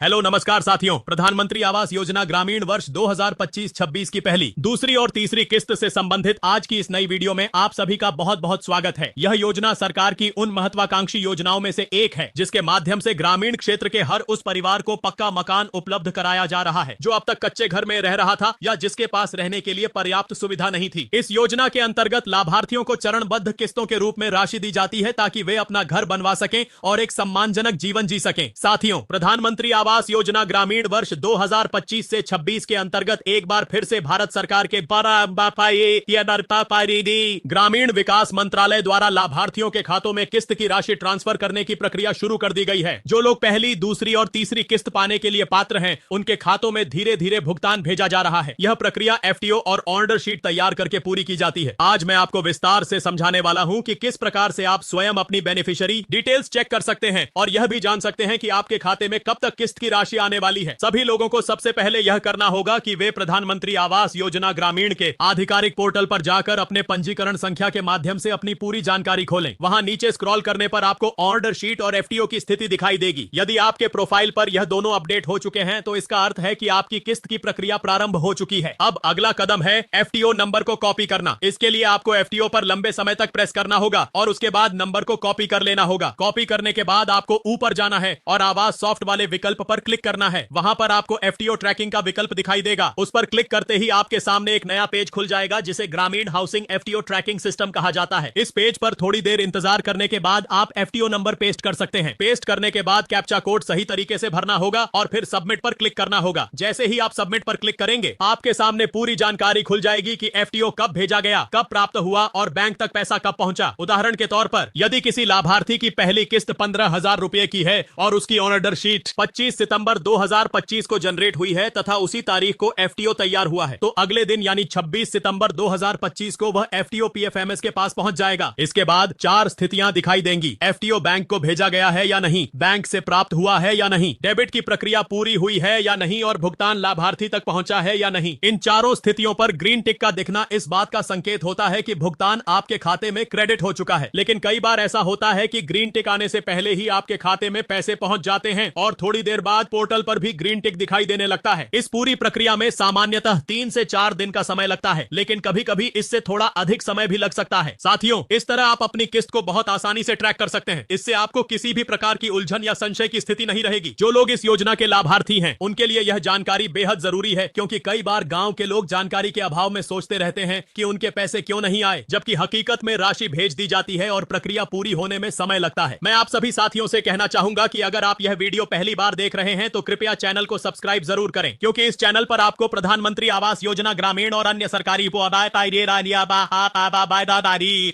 Hello नमस्कार साथियों। प्रधानमंत्री आवास योजना ग्रामीण वर्ष 2025-26 की पहली, दूसरी और तीसरी किस्त से संबंधित आज की इस नई वीडियो में आप सभी का बहुत बहुत स्वागत है। यह योजना सरकार की उन महत्वाकांक्षी योजनाओं में से एक है जिसके माध्यम से ग्रामीण क्षेत्र के हर उस परिवार को पक्का मकान उपलब्ध कराया जा रहा है जो अब तक कच्चे घर में रह रहा था या जिसके पास रहने के लिए पर्याप्त सुविधा नहीं थी। इस योजना के अंतर्गत लाभार्थियों को चरणबद्ध किस्तों के रूप में राशि दी जाती है ताकि वे अपना घर बनवा सकें और एक सम्मानजनक जीवन जी सकें। साथियों, प्रधानमंत्री आवास योजना ग्रामीण वर्ष 2025 से 26 के अंतर्गत एक बार फिर से भारत सरकार के ग्रामीण विकास मंत्रालय द्वारा लाभार्थियों के खातों में किस्त की राशि ट्रांसफर करने की प्रक्रिया शुरू कर दी गई है। जो लोग पहली, दूसरी और तीसरी किस्त पाने के लिए पात्र हैं, उनके खातों में धीरे धीरे भुगतान भेजा जा रहा है। यह प्रक्रिया एफटीओ और ऑर्डर शीट तैयार करके पूरी की जाती है। आज मैं आपको विस्तार से समझाने वाला हूं कि किस प्रकार से आप स्वयं अपनी बेनिफिशियरी डिटेल्स चेक कर सकते हैं और यह भी जान सकते हैं कि आपके खाते में कब तक किस्त की राशि आने वाली है। सभी लोगों को सबसे पहले यह करना होगा कि वे प्रधानमंत्री आवास योजना ग्रामीण के आधिकारिक पोर्टल पर जाकर अपने पंजीकरण संख्या के माध्यम से अपनी पूरी जानकारी खोलें। वहां नीचे स्क्रॉल करने पर आपको ऑर्डर शीट और एफटीओ की स्थिति दिखाई देगी। यदि आपके प्रोफाइल पर यह दोनों अपडेट हो चुके हैं तो इसका अर्थ है कि आपकी किस्त की प्रक्रिया प्रारंभ हो चुकी है। अब अगला कदम है एफटीओ नंबर को कॉपी करना। इसके लिए आपको एफटीओ पर लंबे समय तक प्रेस करना होगा और उसके बाद नंबर को कॉपी कर लेना होगा। कॉपी करने के बाद आपको ऊपर जाना है और आवास सॉफ्ट वाले विकल्प पर क्लिक करना है। वहां पर आपको एफटीओ ट्रैकिंग का विकल्प दिखाई देगा। उस पर क्लिक करते ही आपके सामने एक नया पेज खुल जाएगा जिसे ग्रामीण हाउसिंग एफटीओ ट्रैकिंग सिस्टम कहा जाता है। इस पेज पर थोड़ी देर इंतजार करने के बाद आप एफटीओ नंबर पेस्ट कर सकते हैं। पेस्ट करने के बाद कैप्चा कोड सही तरीके से भरना होगा और फिर सबमिट पर क्लिक करना होगा। जैसे ही आप सबमिट पर क्लिक करेंगे आपके सामने पूरी जानकारी खुल जाएगी कि एफटीओ कब भेजा गया, कब प्राप्त हुआ और बैंक तक पैसा कब पहुंचा। उदाहरण के तौर पर यदि किसी लाभार्थी की पहली किस्त 15,000 रुपए की है और उसकी ऑर्डर शीट 25 सितंबर 2025 को जनरेट हुई है तथा उसी तारीख को एफटीओ तैयार हुआ है तो अगले दिन यानी 26 सितंबर 2025 को वह एफटीओ पीएफएमएस के पास पहुंच जाएगा। इसके बाद 4 स्थितियां दिखाई देंगी। एफटीओ बैंक को भेजा गया है या नहीं, बैंक से प्राप्त हुआ है या नहीं, डेबिट की प्रक्रिया पूरी हुई है या नहीं और भुगतान लाभार्थी तक पहुंचा है या नहीं। इन चारों स्थितियों पर ग्रीन टिक का दिखना इस बात का संकेत होता है कि भुगतान आपके खाते में क्रेडिट हो चुका है। लेकिन कई बार ऐसा होता है कि ग्रीन टिक आने से पहले ही आपके खाते में पैसे पहुंच जाते हैं और थोड़ी देर बाद पोर्टल पर भी ग्रीन टिक दिखाई देने लगता है। इस पूरी प्रक्रिया में सामान्यतः 3 से 4 दिन का समय लगता है, लेकिन कभी कभी इससे थोड़ा अधिक समय भी लग सकता है। साथियों, इस तरह आप अपनी किस्त को बहुत आसानी से ट्रैक कर सकते हैं। इससे आपको किसी भी प्रकार की उलझन या संशय की स्थिति नहीं रहेगी। जो लोग इस योजना के लाभार्थी हैं उनके लिए यह जानकारी बेहद जरूरी है, क्योंकि कई बार गांव के लोग जानकारी के अभाव में सोचते रहते हैं कि उनके पैसे क्यों नहीं आए, जबकि हकीकत में राशि भेज दी जाती है और प्रक्रिया पूरी होने में समय लगता है। मैं आप सभी साथियों से कहना चाहूंगा कि अगर आप यह वीडियो पहली बार देख रहे हैं तो कृपया चैनल को सब्सक्राइब जरूर करें, क्योंकि इस चैनल पर आपको प्रधानमंत्री आवास योजना ग्रामीण और अन्य सरकारी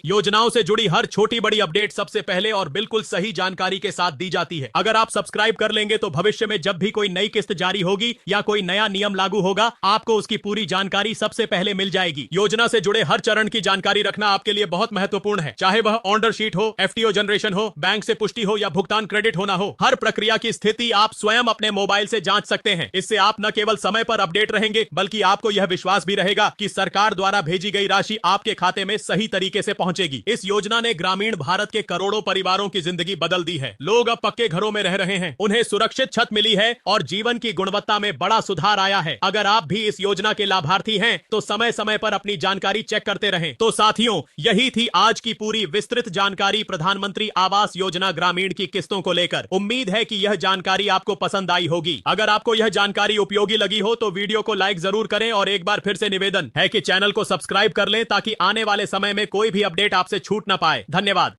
योजनाओं से जुड़ी हर छोटी बड़ी अपडेट सबसे पहले और बिल्कुल सही जानकारी के साथ दी जाती है। अगर आप सब्सक्राइब कर लेंगे तो भविष्य में जब भी कोई नई किस्त जारी होगी या कोई नया नियम लागू होगा, आपको उसकी पूरी जानकारी सबसे पहले मिल जाएगी। योजना से जुड़े हर चरण की जानकारी रखना आपके लिए बहुत महत्वपूर्ण है, चाहे वह ऑर्डर शीट हो, एफटीओ जनरेशन हो, बैंक से पुष्टि हो या भुगतान क्रेडिट होना हो। हर प्रक्रिया की स्थिति आप स्वयं अपने मोबाइल से जांच सकते हैं। इससे आप न केवल समय पर अपडेट रहेंगे बल्कि आपको यह विश्वास भी रहेगा कि सरकार द्वारा भेजी गई राशि आपके खाते में सही तरीके से पहुंचेगी। इस योजना ने ग्रामीण भारत के करोड़ों परिवारों की जिंदगी बदल दी है। लोग अब पक्के घरों में रह रहे हैं, उन्हें सुरक्षित छत मिली है और जीवन की गुणवत्ता में बड़ा सुधार आया है। अगर आप भी इस योजना के लाभार्थी हैं तो समय समय पर अपनी जानकारी चेक करते रहें। तो साथियों, यही थी आज की पूरी विस्तृत जानकारी प्रधानमंत्री आवास योजना ग्रामीण की किस्तों को लेकर। उम्मीद है कि यह जानकारी आपको पसंद आई होगी। अगर आपको यह जानकारी उपयोगी लगी हो तो वीडियो को लाइक जरूर करें और एक बार फिर से निवेदन है कि चैनल को सब्सक्राइब कर लें ताकि आने वाले समय में कोई भी अपडेट आपसे छूट ना पाए। धन्यवाद।